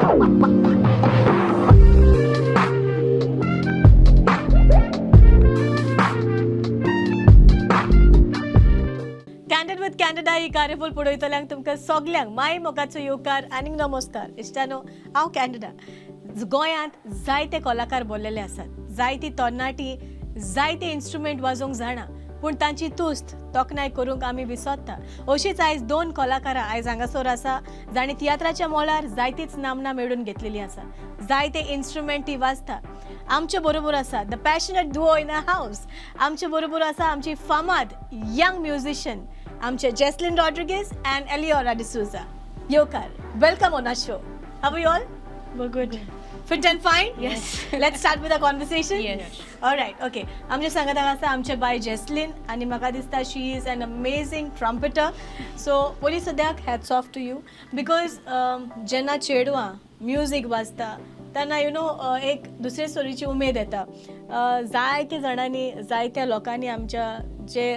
Candid with candida ही कार्यफूल पळयतल्यांक तुमकां सगल्यांक my मोगाचो येवकार आनी नमस्कार. इश्टानो, हांव कॅन्डिडा. गोंयांत जायते कलाकार बोल्लेले आसात, जायती तरणाटी जायते इन्स्ट्रुमेंट वाजोवंक जाणा, पूण तांची तुस्त तोखणाय करूंक आमी विसरता. अशीच आयज दोन कलाकारां आयज हांगासर आसा जाणी तियात्राच्या मोळार जायतीच नामना मेळून घेतलेली आसा, जायते इन्स्ट्रुमेंट ती वाजता. आमचे बरोबर आसा the passionate duo in a house. आमचे बरोबर आसा आमची फामाद यंग म्युझिशियन आमचे जेस्लिन रॉड्रिगीस अँड एलिओरा डिसूजा. येवकार, welcome on our show. How are you all? We're good. Fit and fine? Yes. Let's start with a conversation? Yes. All right, okay. आमच्या सांगात आसा आमचे बाय जेस्लिन आनी म्हाका दिसता she is an amazing trumpeter. So पयलीं सद्याक hats off to you because जेन्ना चेडवां म्युजीक वाजता तेन्ना यू नो एक दुसरे तरेची उमेद येता. जायते जाणांनी जायत्या लोकांनी आमच्या जे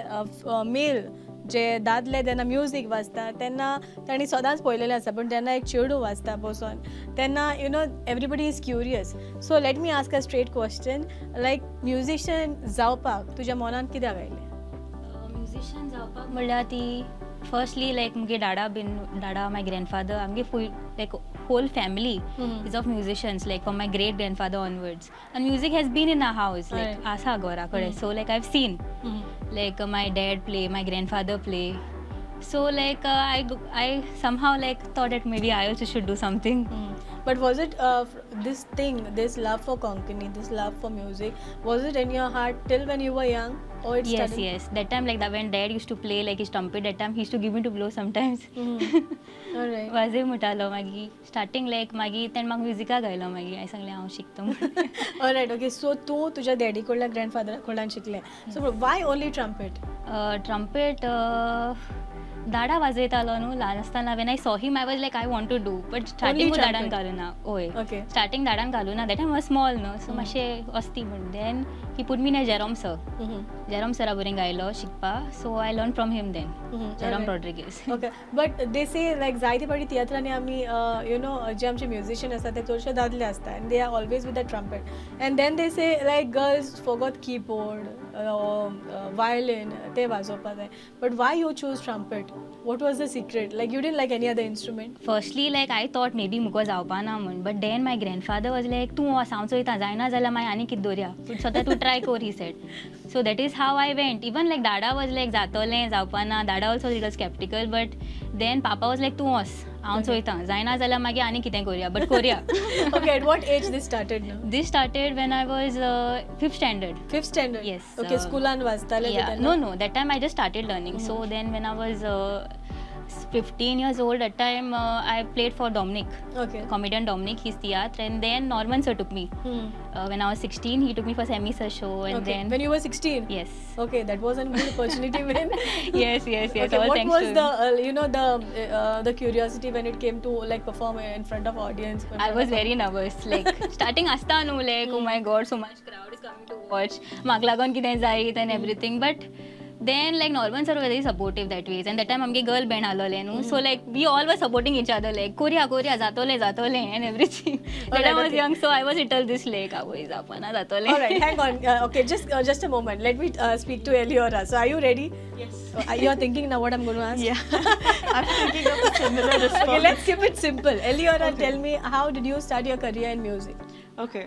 मेल जे दादले जेन्ना म्युजीक वाजता तेन्ना तांणी सदांच पळयलेलें आसा, पूण जेन्ना एक चेडूं वाजता बसून तेन्ना you know everybody is curious. So let me ask a straight question, like musician जावपाक तुज्या मनान कित्याक आयलें? म्युझिशियन जावपाक म्हणल्यार ती फर्स्टली लायक मुगे डाडा माय ग्रॅन्डफादर आमगे फूल लायक whole family is of musicians, like from my great grandfather onwards, and music has been in our house, like asa gora kade. So like I've seen like my dad play, my grandfather play, so like I somehow like thought that maybe I also should do something. But was it this thing, this love for Konkani, this love for music, was it in your heart till when you were young, or it started? Yes, that time like that when dad used to play like his trumpet, that time he used to give me to blow sometimes. All right. वाजे म्हणटालो मागीर starting लायक मागीर तेणें म्हाका म्युजिका घायलो. मागीर हांवें सांगलें हांव शिकता म्हणून. All right, okay. So तूं तुज्या डॅडी कडल्यान ग्रँडफादरा कडल्यान शिकलें. So why only trumpet? Trumpet दाडा वाजयतालो न्हू ल्हान आसतना. When I saw him I was like I want to do, but starting दाडान घालूना. हय, Okay. स्टार्टींग दाडान घालूना. दॅट टायम वॉज स्मॉल न्हू, सो मातशें वस्ती म्हण. देन ही पूट मी ने जेरोम सर. जेरोम सरा बरें गायलो शिकपाक, so I learn from him then. Jerome Rodrigues. Okay, but they say like जायते फावटी तियात्रांनी आमी यू नो जे आमचे म्युझिशियन आसता ते चडशे दादले आसता and they are always with the trumpet and then they say like girls forgot keyboard, violin ते वाजोवपाक जाय. But why you choose trumpet? What was the secret? Like you didn't like any other instrument? Firstly like I thought maybe मुगो जावपाना म्हण, but then my grandfather was like तूं हांव चोयता, जायना जाल्यार मागीर आनी कितें दवरया, पूण स्वता तूं ट्राय कर, he said. So that is how I went. Even like दाडा वॉज लायक जातोलें जावपाना, दाडा also little sceptical, but then papa was like तूं वच, हांव चोयता, जायना जाल्यार मागीर आनी कितें करया, बट करया. Okay, at what age this started नाव? This started when I was 5th standard. 5th standard? Yes. Okay, schoolan वाजताले Yeah. No. That time I just started learning. So then when I was 15 years old, that time I played for Dominic. Okay. Comedian Dominic, his theatre, and then Norman sir took me. When I was 16, he took me for Semi sir show, and Okay. then When you were 16? yes. Okay, that was a good opportunity when. yes. Okay, All what thanks was to the him. you know the curiosity when it came to like perform in front of audience? I was very nervous. Like starting asta nu like oh my god, so much crowd is coming to watch. म्हाका लागून कितें जायत and everything, but then like Norman sir was very supportive that ways, and that time आमगे girl band आसलोले न्हू, so like we all were supporting each other, like Korea जातोले and everything. That I was young, so I was little this like आवय जावपाना जातोले. All right, hang on. Okay, just a moment. Let me speak to Eliora. So are you ready? Yes. You are thinking now what I'm going to ask? Yeah. I'm thinking of a similar response. Okay, let's keep it simple. Eliora, tell me, how did you start your career in music? Okay,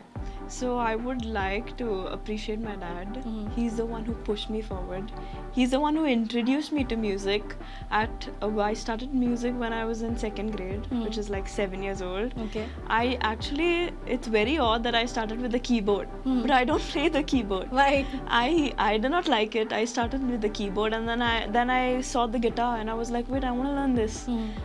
so I would like to appreciate my dad. He's the one who pushed me forward. He's the one who introduced me to music. I started music when I was in 2nd grade, which is like 7 years old. Okay. It's very odd that I started with the keyboard, but I don't play the keyboard. Why? I did not like it. I started with the keyboard, and then I saw the guitar, and I was like, wait, I want to learn this.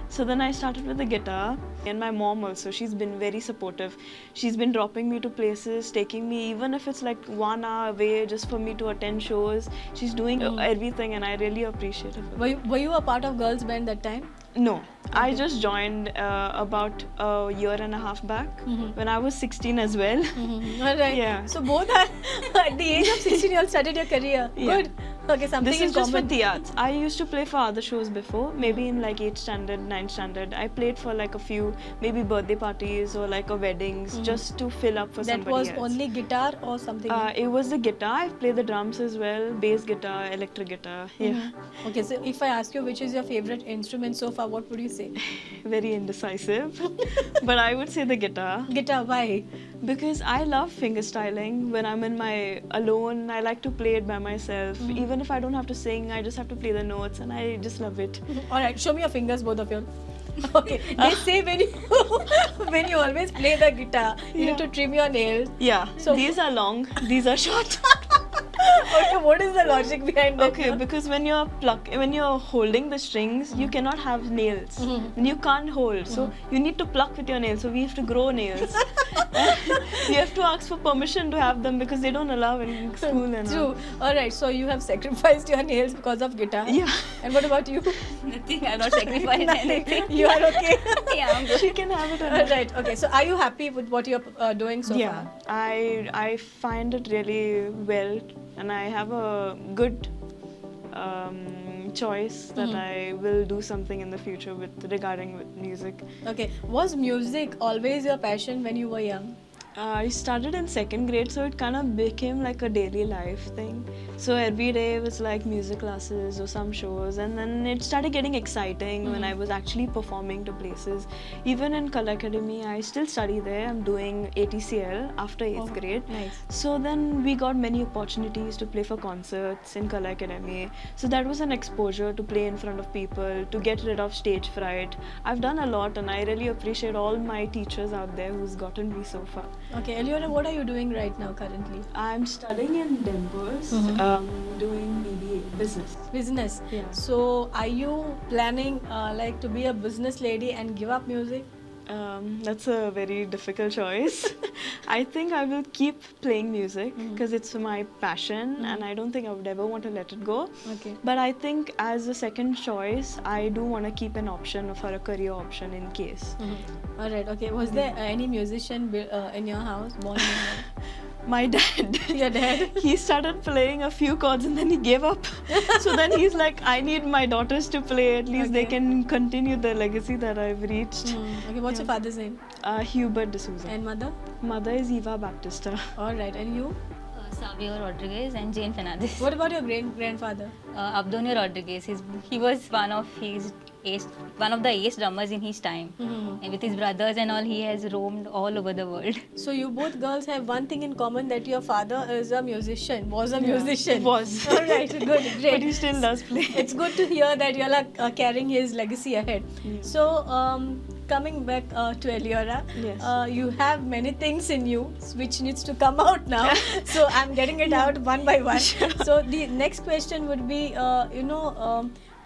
So then I started with the guitar, and my mom also, she's been very supportive. She's been dropping me to places, taking me even if it's like 1 hour away just for me to attend shows. She's doing everything, and I really appreciate her. Were you a part of girls band that time? No, I just joined about a year and a half back when I was 16 as well. All right. Yeah. So both are at the age of 16 you all started your career. Yeah. Good. Okay, something This in is just for common. theatre. I used to play for other shows before, maybe in like 8th standard, 9th standard. I played for like a few, maybe birthday parties or like a weddings, just to fill up for That somebody was else. only guitar or something? It was the guitar. I play the drums as well, bass guitar, electric guitar. Yeah, Mm-hmm. Okay, so if I ask you which is your favorite instrument so far, what would you say? very indecisive, but I would say the guitar. Guitar, why? Because I love fingerstyling when I'm in my alone. I like to play it by myself. Even if I don't have to sing, I just have to play the notes, and I just love it. All right, show me your fingers, both of you. Okay, they say when you when you always play the guitar, you need to trim your nails. Yeah. So- These are long. These are short. Okay, what is the logic behind that? Okay, because when you're holding the strings, you cannot have nails. And you can't hold. So you need to pluck with your nails. So we have to grow nails. You have to ask for permission to have them because they don't allow in school and all. True. All right, so you have sacrificed your nails because of guitar. Yeah. And what about you? Nothing. I'm not sacrificing anything. You are okay. Yeah, I'm good. She can have it. All right. Okay. So are you happy with what you're doing so Yeah, far? I find it really well, and I have a good choice that I will do something in the future regarding with music. Okay. Was music always your passion when you were young? I started in 2nd grade, so it kind of became like a daily life thing. So every day was like music classes or some shows, and then it started getting exciting when I was actually performing to places. Even in Kala Academy, I still study there. I'm doing ATCL after 8th grade. Nice. So then we got many opportunities to play for concerts in Kala Academy. So that was an exposure to play in front of people, to get rid of stage fright. I've done a lot, and I really appreciate all my teachers out there who's gotten me so far. Okay. Eliora, what are you doing right now currently? I'm studying in Denver's, doing BBA, business. Business. Yeah. So are you planning like to be a business lady and give up music? That's a very difficult choice. I think I will keep playing music because it's my passion, and I don't think I would ever want to let it go. Okay. But I think as a second choice, I do want to keep an option for a career option in case. All right. Okay. Was there any musician in your house, born in your house? My dad. Your dad? He started playing a few chords and then he gave up. So then he's like, I need my daughters to play. At least they Okay. can continue the legacy that I've reached. Okay. What's your father's name? Hubert D'Souza. And mother? Mother is Eva Baptista. All right. And you? Savio Rodriguez and Jane Fernandez. What about your grandfather? Abdonio Rodriguez. He was one of the ace drummers in his time. And with his brothers and all, he has roamed all over the world. So you both girls have one thing in common, that your father is a musician, was a musician. Was. All right, good, But great. he still does play. It's good to hear that you are carrying his legacy ahead. So coming back to Eliora, Yes. you have many things in you which needs to come out now. So I'm getting it out one by one. So the next question would be,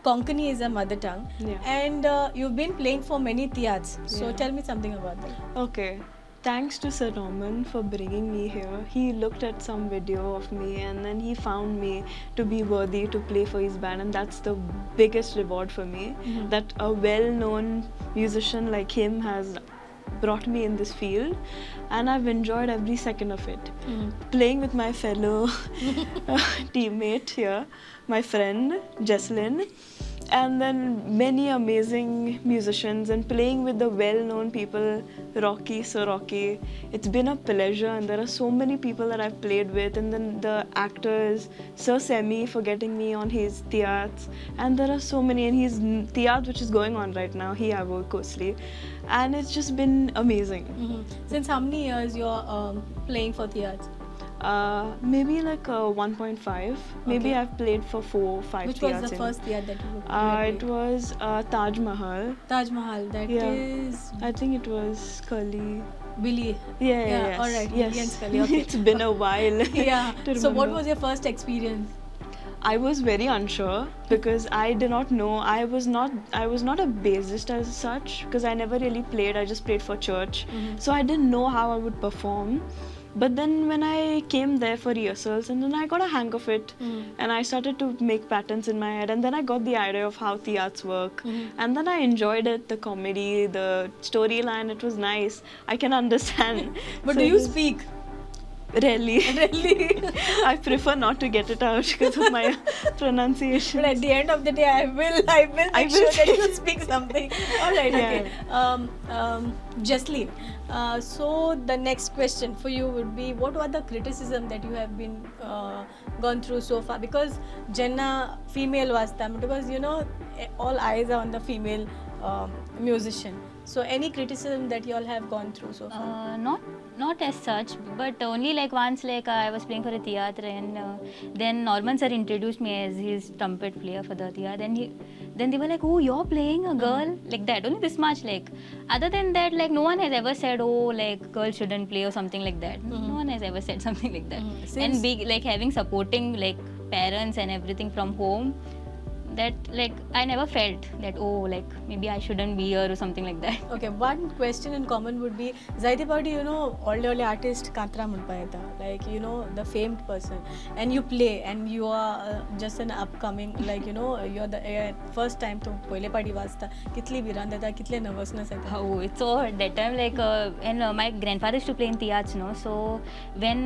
Konkani is a mother tongue, Yeah. and you've been playing for many theatres. So Yeah. tell me something about that. Okay. Thanks to Sir Norman for bringing me here. He looked at some video of me and then he found me to be worthy to play for his band, and that's the biggest reward for me. That a well-known musician like him has brought me in this field, and I've enjoyed every second of it. Playing with my fellow teammate here, my friend Jesselyn, and then many amazing musicians, and playing with the well-known people, Sir Rocky. It's been a pleasure, and there are so many people that I've played with, and then the actors, Sir Semi for getting me on his theatres, and there are so many, and his theatre which is going on right now, he Kosli, and it's just been amazing. Since how many years you're playing for theatres? Maybe like 1.5. Maybe Okay. I've played for 4-5 Which was theatres the in- first theatre that you had It played? was Taj Mahal. Taj Mahal. That Yeah. is I think it was Kali. Billy. Yeah, Yeah, all right, Yes. Billy and Scully, okay. It's been a while. Yeah. to So what remember. was your first experience? I was very unsure because I did not know. I was not a bassist as such because I never really played. I just played for church. So I didn't know how I would perform. But then when I came there for rehearsals, and then I got a hang of it, and I started to make patterns in my head, and then I got the idea of how theatres work, and then I enjoyed it, the comedy, the storyline. It was nice. I can understand. But So do it you was- speak? Rarely. Really? I prefer not to get it out because of my pronunciation. But at the end of the day, I will make sure that you speak something. All right, okay. Jasleen, so the next question for you would be, what were the criticism that you have been gone through so far? Because Jenna female was them, because you know all eyes are on the female musician. So any criticism that you all have gone through so far? Not as such, but only like once like I was playing for a theatre and then Norman sir introduced me as his trumpet player for the theatre. Then they were like, oh, you're playing a girl, like that. Only this much, like. Other than that, like no one has ever said, oh, like girl shouldn't play or something like that. No one has ever said something like that. And big like having supporting like parents and everything from home. That like I never felt that, oh, like maybe I shouldn't be here or something like that. Okay, one question in common would be, Zaidi Party, you know, all artist Katra Munpayata, like, you know, the famed person, and you play, and you are just an upcoming, like, you know, you're the first time to Poile Party Vasta, kitli viranda tha, kitle nervousness hai tha. Oh, it's so hard that time, like, and my grandfather used to play in theatre, no? So when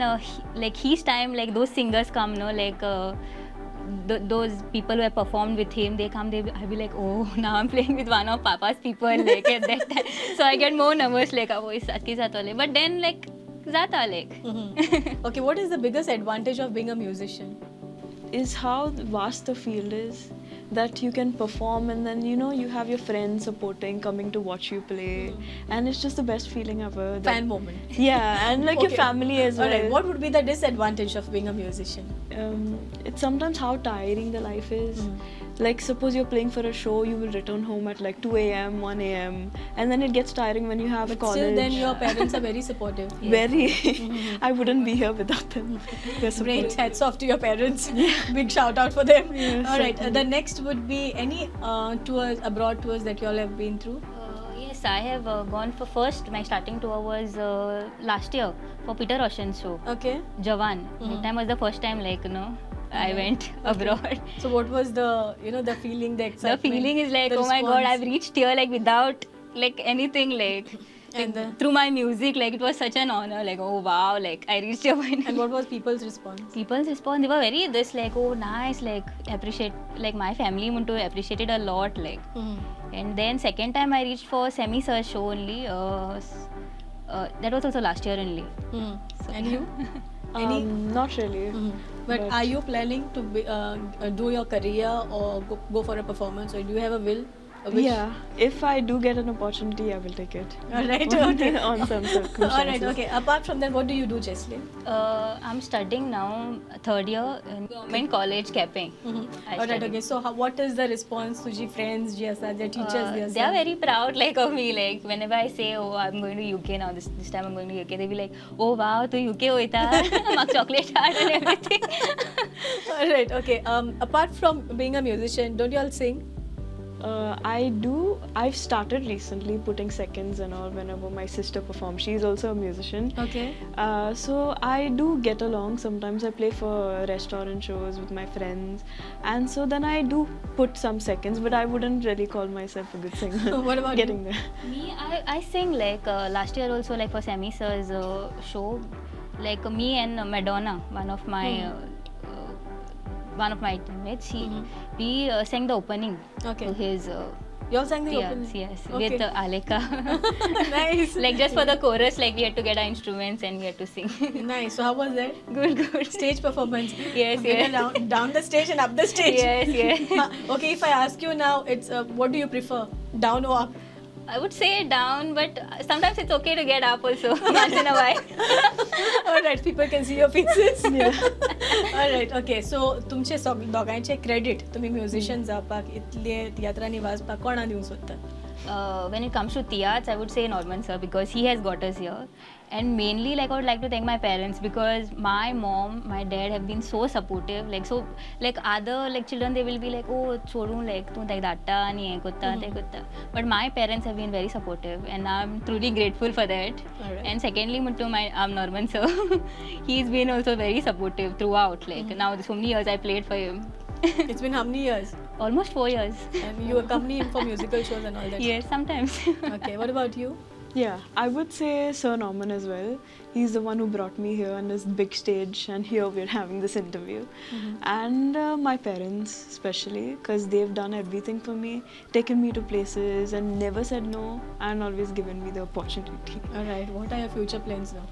like his time, like those singers come, no, like. Those people who have performed with him, they come, I'll be like, oh, now I'm playing with one of Papa's people, like at that time. So I get more nervous, like, oh, is sath ke sath wale. But then, like, zata, like. Okay, what is the biggest advantage of being a musician? Is how vast the field is, that you can perform and then, you know, you have your friends supporting, coming to watch you play, and it's just the best feeling ever. Fan moment. Yeah, and like your family as well. Alright, what would be the disadvantage of being a musician? It's sometimes how tiring the life is. Like suppose you're playing for a show, you will return home at like 2 a.m, 1 a.m, and then it gets tiring when you have But college. still then your parents are very supportive. Very. I wouldn't be here without them. They're Great, supportive. hats off to your parents. Big shout out for them. Yeah, Alright, certainly. the next would be any tours, abroad tours that you all have been through? Yes, I have gone for first. My starting tour was last year for Peter Roshan's show, Okay. Jawan. That time was the first time, like, you know, I went abroad. So what was the, you know, the feeling, the The excitement? feeling is like, the oh my god, response? I've reached here like without like anything, like, And the- through my music, like it was such an honor, like, oh wow, like I reached here. And what was people's response? People's response, they were very this like, oh nice, like appreciate, like my family Muntu appreciated a lot, like. And then second time I reached for Semi Sir's show only. That was also last year only. And you? Any? Not really. But are you planning to be, do your career or go for a performance, or do you have a will? A wish? Yeah, if I do get an opportunity, I will take it. Alright, okay. On some circumstances. Alright, okay. Apart from that, what do you do, Jasleen? I'm studying now, third year in government college, Kepping. I Alright, study. okay. So what is the response to your friends, their teachers? They are very proud like of me, like whenever I say, oh, I'm going to UK now, this time I'm going to UK, they'll be like, oh wow, tu UK hoita, mak chocolate heart and everything. Alright, okay. Apart from being a musician, don't you all sing? I do. I've started recently putting seconds and all whenever my sister performs. She's also a musician. Okay. So I do get along. Sometimes I play for restaurant shows with my friends, and so then I do put some seconds. But I wouldn't really call myself a good singer. What about getting you? there? Me, I sing like last year also, like for Semi Sir's show, like me and Madonna, one of my teammates, we sang the opening Okay. to his You all sang the yes, opening? yes, Okay. with Aleka. Nice. Like just for the chorus, like we had to get our instruments and we had to sing. Nice. So how was that? Good. Stage performance. Yes, Been yes. Down the stage and up the stage. Yes. Okay, if I ask you now, it's what do you prefer, down or up? I would say down, but sometimes it's okay to get up also once in a while. Alright, people can see your faces. Alright, okay. So तुमचे दोघांचे credit तुम्ही musician जावपाक इतले तियात्रांनी वाजपाक कोणा दिवंक सोदता? When it comes to theatre, I would say Norman sir, because he has got us here. And mainly, like I would like to thank my parents, because my mom, my dad have been so supportive. Like other like children, they will be like, oh, chodu, like tu tak datta nahi hai kutta te kutta. But my parents have been very supportive, and I'm truly grateful for that. Alright. And secondly, Norman sir, he's been also very supportive throughout. Like now, so many years I played for him. It's been how many years? Almost 4 years. And you accompany him for musical shows and all that? Yes, sometimes. Okay, what about you? Yeah, I would say Sir Norman as well. He's the one who brought me here on this big stage, and here we're having this interview. And my parents, especially, because they've done everything for me, taken me to places, and never said no, and always given me the opportunity. All right. What are your future plans now?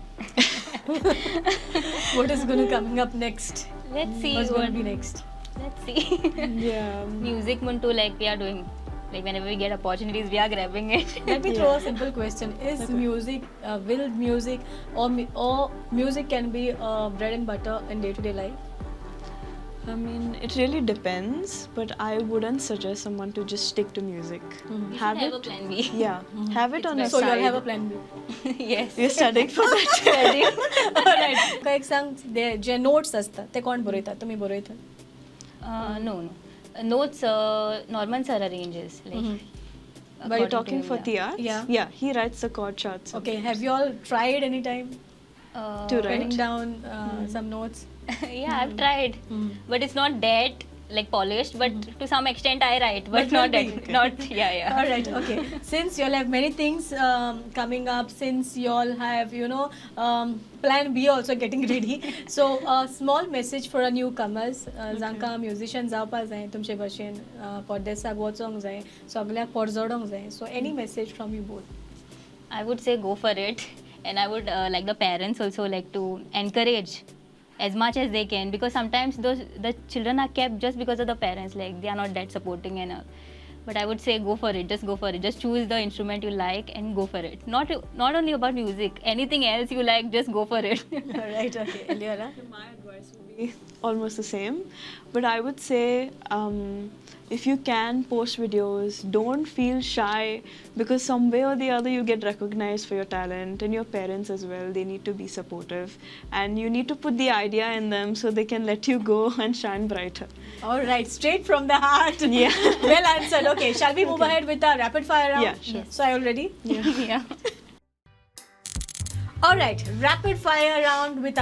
What is going to coming up next? Let's see What's going what. to be next? Let's see. Yeah. Music Muntu, like we are doing. Like whenever we get opportunities, we are grabbing it. Let me throw a simple question: is music, will music, or music can be bread and butter in day-to-day life? I mean, it really depends, but I wouldn't suggest someone to just stick to music. You should have a plan B. Yeah, have it on a So side. you'll have a plan B. Yes. You're studying for that. Alright. एक सांग जे notes असतात ते कोण बरयतात तुम्ही बरयतात No. Notes Norman sir arranges. Like, But according you're to talking him, for yeah. Tiyat? Yeah. He writes the chord charts. Okay, have you all tried any time To write? writing down some notes? Yeah, I've tried, but it's not that like polished. But to some extent, I write, but But not will that. be. Not yeah. All right, okay. Since you all have many things coming up, since you all have, plan B also getting ready. So, a small message for our newcomers. Zanka musicians जावपा जाय तुमचे भशेन परदेसाक वचोंक जाय सगळ्याक परजोडोंक जाय. So, any message from you both? I would say go for it, and I would like the parents also like to encourage as much as they can, because sometimes the children are kept just because of the parents, like they are not that supporting and all. But I would say go for it, just go for it, just choose the instrument you like and go for it. Not only about music, anything else you like, just go for it. All right, okay. Eliora? My advice would be almost the same, but I would say if you can post videos, don't feel shy, because some way or the other you get recognized for your talent, and your parents as well, they need to be supportive, and you need to put the idea in them so they can let you go and shine brighter. All right, straight from the heart. Yeah. Well answered. Okay, shall we move ahead with our rapid fire round? Yeah, sure. So, are you ready? Yeah. All right, rapid fire round with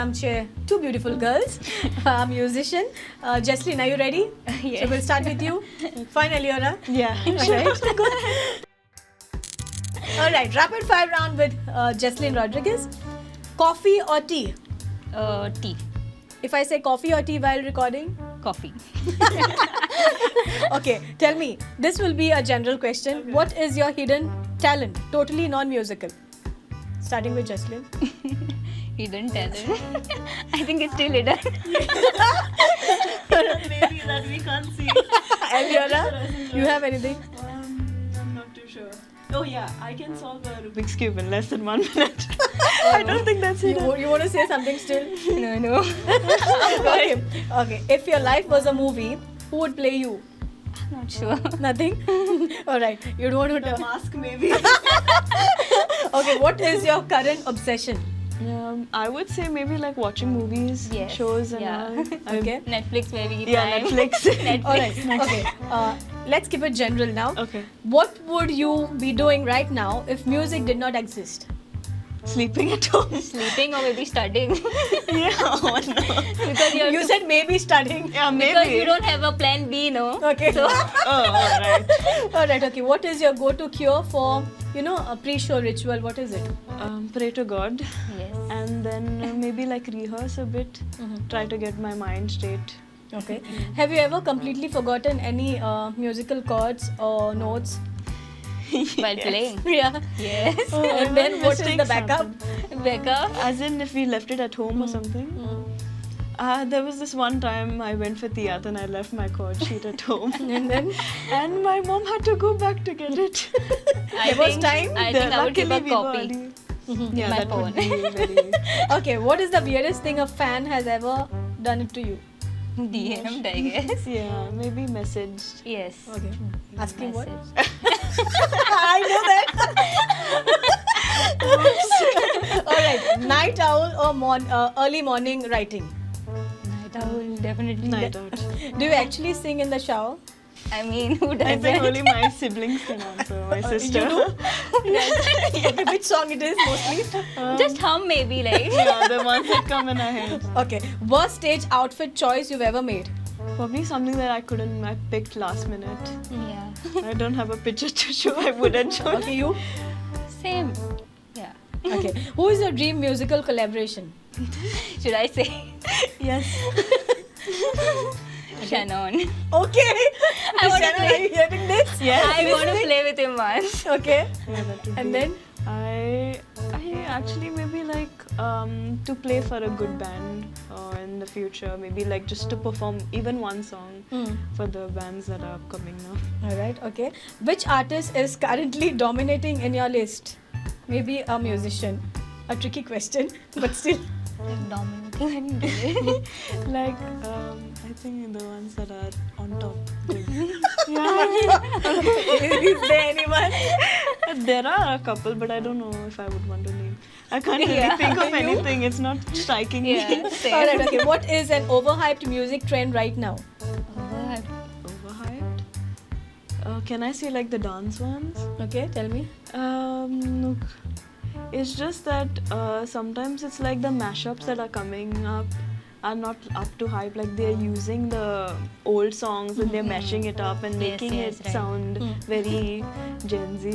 two beautiful girls, a musician. Jesslyn, are you ready? Yes. So we'll start with you. Fine, Eliora. Yeah. All right. All right, rapid fire round with Jesslyn Rodriguez. Coffee or tea? Tea, If I say coffee or tea while recording? coffee. Okay, tell me. This will be a general question. Okay. What is your hidden talent? Totally non-musical. Starting with Jesslyn. Hidden talent. I think it's still hidden. Maybe that we can't see. Eliora, you have anything? I'm not too sure. Oh yeah, I can solve a Rubik's Cube in less than 1 minute. I don't think that's it. You want to say something still? No. Okay. Okay. If your life was a movie, who would play you? Not sure. Nothing? All right. You don't want to tell. Mask maybe. Okay. What is your current obsession? I would say maybe like watching movies, Yes, shows and yeah. all. Okay. Netflix maybe. Yeah, Prime. Netflix. All right. Okay. Let's keep it general now. Okay. What would you be doing right now if music did not exist? Sleeping at home. Sleeping or maybe studying. Yeah, oh no. Because you have You to- said maybe studying. Yeah, maybe. because you don't have a plan B, no? Okay. So Oh, alright. All right. Okay. What is your go-to cure for a pre-show ritual? What is it? Pray to God. yes. And then maybe like rehearse a bit. Try to get my mind straight. Okay. Have you ever completely forgotten any musical chords or notes? While playing. Yeah. Yes. And then what is the Mistakes backup? happen. Backup. As in if we left it at home or something. There was this one time I went for Tiyat and I left my chord sheet at home. And then And my mom had to go back to get it. There was time? I think I would keep a Luckily we were copy. early. Yeah, my that phone. would be very... okay, what is the weirdest thing a fan has ever done it to you? DM'd, I guess. Yeah, maybe messaged. Yes. Okay. Asking what? Message. I know that. All right. Night owl or early morning writing? Night owl, definitely. Night out. Do you actually sing in the shower? I mean, who I doesn't? think only my siblings can answer. My sister. You do? Okay, which song it is mostly? Just hum maybe, like. Yeah, the ones that come in our head. Okay. Worst stage outfit choice you've ever made? Probably something that I picked last minute. Yeah. I don't have a picture to show. I wouldn't show. Okay, you? Same. Yeah. Okay. Who is your dream musical collaboration? Should I say Yes. Shannon? Okay. I wanna Shannon, play. are you hearing this? I want to play with him once. Okay. Yeah, that would And be- then? I actually maybe like to play for a good band in the future. Maybe like just to perform even one song for the bands that are upcoming now. All right. Okay. Which artist is currently dominating in your list? Maybe a musician. A tricky question, but still. Dominating. Like I think the ones that are on top. Yeah. Is there anyone? There are a couple, but I don't know if I would want to name. I can't really Yeah. think of You? anything. It's not striking me. Yeah. Same. All right. Okay. What is an overhyped music trend right now? Overhyped? Can I say like the dance ones? Okay. Tell me. Look, it's just that sometimes it's like the mashups that are coming up are not up to hype. Like they're using the old songs and they're mashing it up and Yes, making yes, it right. sound very Gen Z.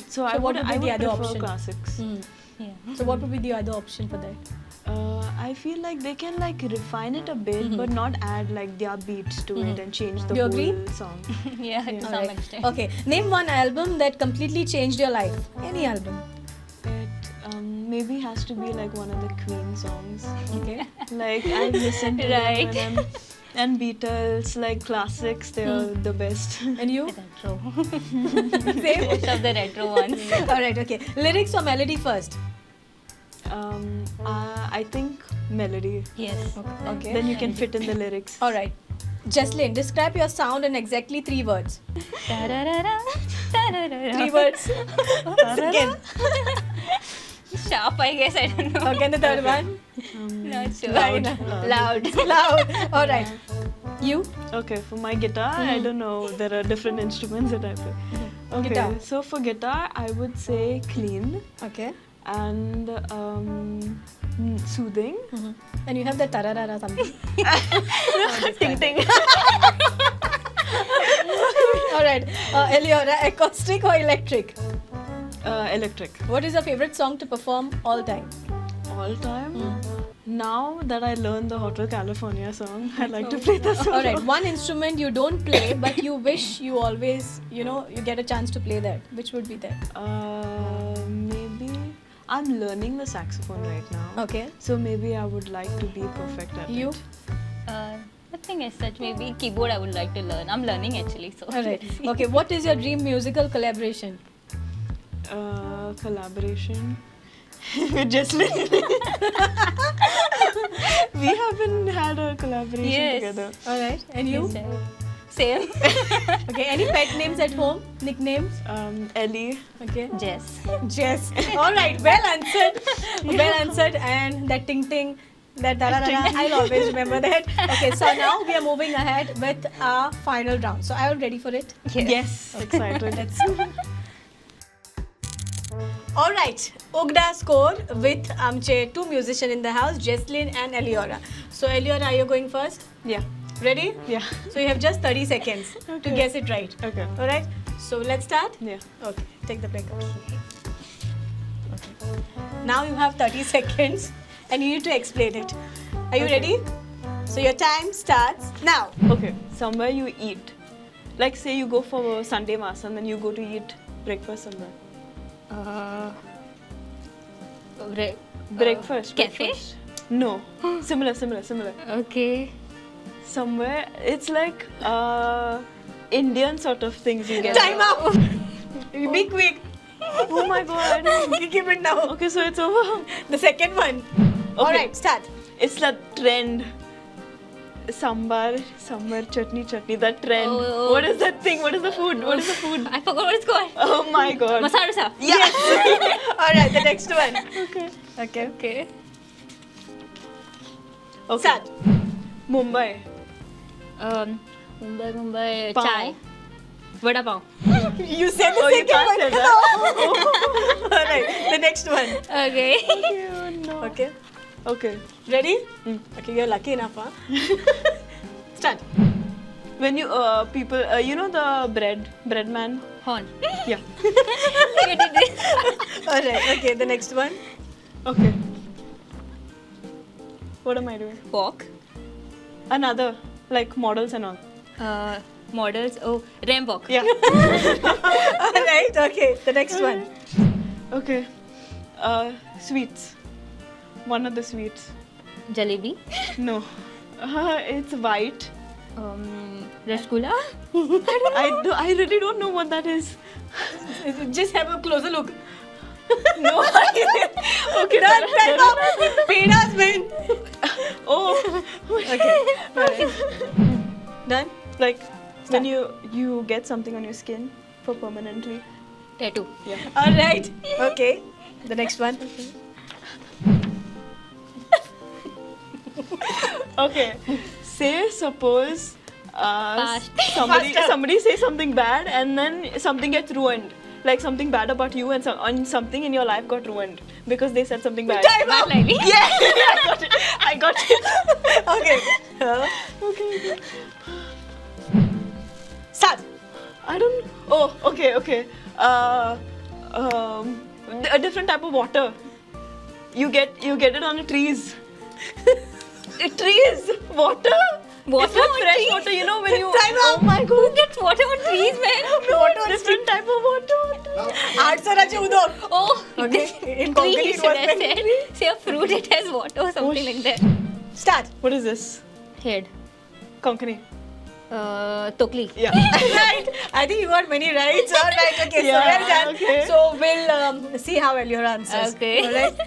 So I what would would be I the would other prefer option? classics. Yeah. So what would be the other option for that? I feel like they can like refine it a bit, but not add like their beats to it and change the You whole agree? song. Yeah, to All some right. extent. Okay. Name one album that completely changed your life. Any album. It maybe has to be like one of the Queen songs. Okay. Like I listen to Right. them and Beatles, like classics, they're the best. And you? Retro. Same. Most of the retro ones. All right. Okay. Lyrics or melody first? I think melody. Yes. Okay. Then you can fit in the lyrics. All right. Jesslyn, describe your sound in exactly 3 words. Ta-da-da-da, ta-da-da-da. 3 words. Again. Sharp, I guess. I don't know. Okay. And the third one. Not sure. Loud. Loud. Loud. All right. You? Okay, for my guitar, I don't know. There are different instruments that I play. Okay, Guitar. so for guitar, I would say clean Okay. and soothing. And you have the tararara something. Ting ting. All right. Eliora, acoustic or electric? Electric. What is your favorite song to perform all time? All time. Now that I learned the Hotel California song, I like to play the song. All right. One instrument you don't play, but you wish you always, you get a chance to play that. Which would be that? Maybe I'm learning the saxophone right now. Okay. So maybe I would like to be perfect at You? it. Nothing as such. Maybe keyboard I would like to learn. I'm learning actually. So. All right. Okay. What is your dream musical collaboration? Collaboration with Jesslyn. We haven't had a collaboration Yes. together. All right. And you? Same. Okay. Any pet names at home? Nicknames? Ellie. Okay. Jess. Jess. All right. Well answered. Well answered. And that ting ting. That da-da-da-da, I'll always remember that. Okay, so now we are moving ahead with our final round. So are you ready for it? Yes. Excited. Let's All right, Ugda score with amche 2 musicians in the house, Jesslyn and Eliora. So Eliora, are you going first? Yeah. Ready? Yeah. So you have just 30 seconds to Okay. guess it right. Okay. All right. So let's start. Yeah. Okay, take the break. Okay. Now you have 30 seconds and you need to explain it. Are you ready? So your time starts now. Okay. Somewhere you eat. Like say you go for Sunday mass and then you go to eat breakfast somewhere. Breakfast. Cafe? breakfast. No. Similar. Okay. Somewhere it's like Indian sort of things you get. Time out. Be quick. Oh my god. Keep it now. Okay, so it's over. The second one. All right, start. It's that trend. Sambar, chutney, that trend. Oh. What is that thing? What is the food? What is the food? I forgot what it's called. Oh my god. Masala dosa. Yes. All right, the next one. Okay. Okay. Okay. Start. Mumbai. Mumbai Pav. chai. Vada pav. You said the Oh, you second can't one. say that. All right, the next one. Okay. Oh, no. Okay. Okay. Ready? Okay, you're lucky enough, huh? Start. When you people, you know the bread man, Horn. Yeah. You did this. All right. Okay. The next one. Okay. What am I doing? Walk. Another, like models and all. Models. Oh, ramp walk. Yeah. All right. Okay. The next one. Okay. Sweets. One of the sweets. Jalebi. No. It's white. Rasgulla. I really don't know what that is. Just have a closer look. No. Okay. Done. Time up. Pedas win. Oh. Okay. All right. Done. Like when you get something on your skin for permanently. Tattoo. Yeah. All right. Okay. The next one. Okay. Say suppose Fast. somebody say something bad and then something gets ruined. Like something bad about you and something in your life got ruined because they said something bad. Time Matt up. Lively. Yeah, I got it. Okay. Okay. Start. I don't. Oh, okay. A different type of water. You get it on the trees. Trees, water. Water It's not on fresh trees? water. You know when you. Time Oh up. my Who god. gets water on trees, man? No, different type of water. 800 उदक. Oh, Okay. In tree Konkani it should was have meant to said. be. Say a fruit, it has water or something like that. Start. What is this? Head. Konkani. Tokli. Yeah. Right. I think you got many rights. All right. Okay. Yeah, So well done. okay. So we'll see how well your answers. Okay. All right.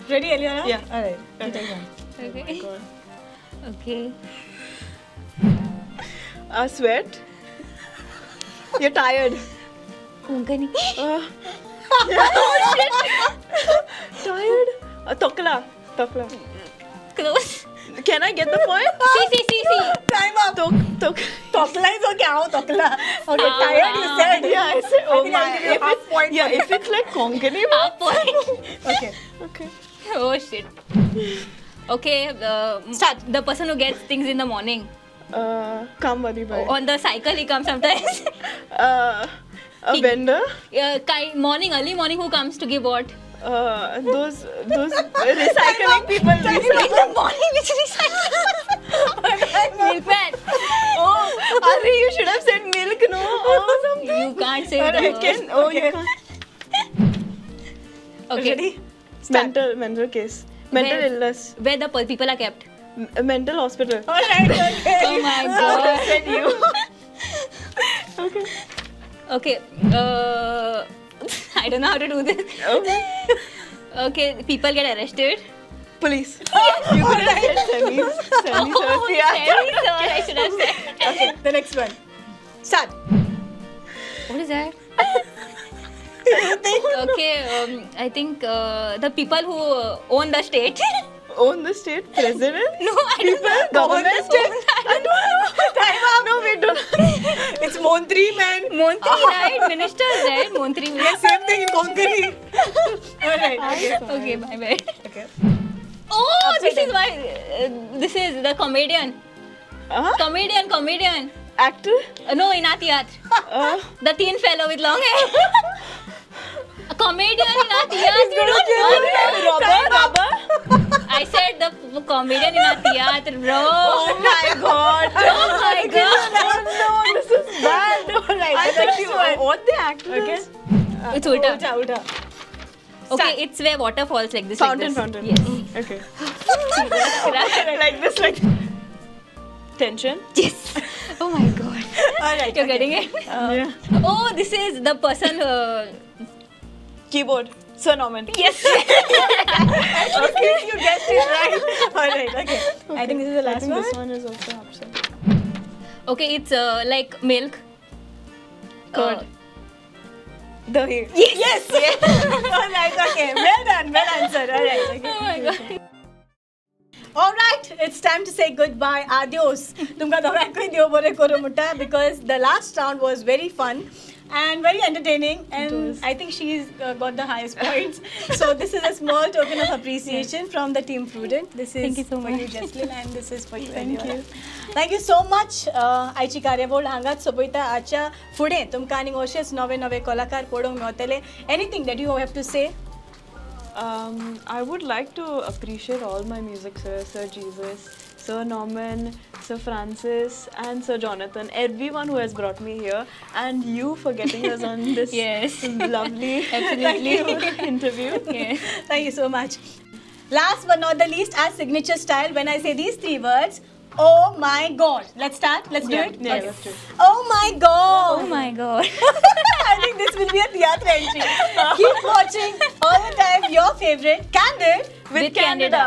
Ready, Eliana? Yeah. All right. You Okay. take one. Okay. God. Okay. Sweat. You're tired. Konkani. Tired. Tokla. Close. Can I get the point? See. Time up. Tok. Tokla is okay. How Tokla? Okay. Tired. You said. Yeah, I said. I Oh think I'll my. give you half point. Yeah, if it's like Konkani. Half point. Okay. Okay. Oh shit. Okay. Start. The person who gets things in the morning. Kamwali bhai. On the cycle, he comes sometimes. A vendor. Morning, early morning, who comes to give what? Those recycling people. In the morning, which recycle? Milkman. Oh, Ari, you should have said milk, no? Or something. You can't say Alright, the word. can, oh, Okay. you can't. Okay. Ready? Start. Mental case. Mental Where- illness. Where the people are kept. Mental hospital. All right. Okay. Oh my god. Said you. Okay. Okay. I don't know how to do this. Okay. Okay. People get arrested. Police. You could have said semi. Semi. Oh, Yeah. sorry, sir. I should have said. Okay. The next one. Start. What is that? You think? Okay. I think the people who own the state. Own the state president? No, I don't know. Government state? I don't know. Time up. No, we don't. It's Montri, man. Montri, right? Ministers, right? Montri. Same thing in Konkani. All right. Okay. Okay, my bad. Okay. Oh, Upside this is why. This is the comedian. Comedian. Actor? No, in Atiyat. The thin fellow with long hair. A comedian in Atiyat. You don't know? Robber? I said the comedian in Atiyat, bro. Oh my god. Oh my god. No, this is bad. All right. I The thought next you one. what the actor Okay. is? It's ulta. Ulta. Okay, it's where water falls like this. Fountain. Like this. Okay. Yes. Like this, like tension. Yes. Oh my god. All right. You're getting it? Yeah. Oh, this is the person. Keyboard. Sir Norman. Yes. Okay, you guessed it right. All right. Okay. I think this is the I last think one. this one is also upset. Okay, it's like milk. Curd. Dahi. Yes. All right. Okay. Well done. Well answered. All right. Okay. Oh my god. All right, it's time to say goodbye. Adios. तुमका दोघांकडे देव बरे करू म्हणटा because the last round was very fun. and very entertaining. And I think she's got the highest points. So this is a small token of appreciation from the team Prudent. This is Thank you so for you, much. Jesslyn, and this is for you. Thank Anurag. you. Thank you so much. आयची कार्यावळ हांगाच सोंपयता. आजच्या फुडें तुमकां आनीक अशेच नवे नवे कलाकार पळोवंक मेळटले. Anything that you have to say? I would like to appreciate all my music, Sir Jesus, Sir Norman, Sir Francis, and Sir Jonathan, everyone who has brought me here, and you for getting us on this Yes. lovely Absolutely. interview. Yes. Thank you so much. Last but not the least, as signature style, when I say these three words, oh my God. Let's start. Let's do it. Yeah, Okay. let's do it. Oh my God. Oh my God. I think this will be a theatre entry. Keep watching all the time. Your favorite Candid With Candida.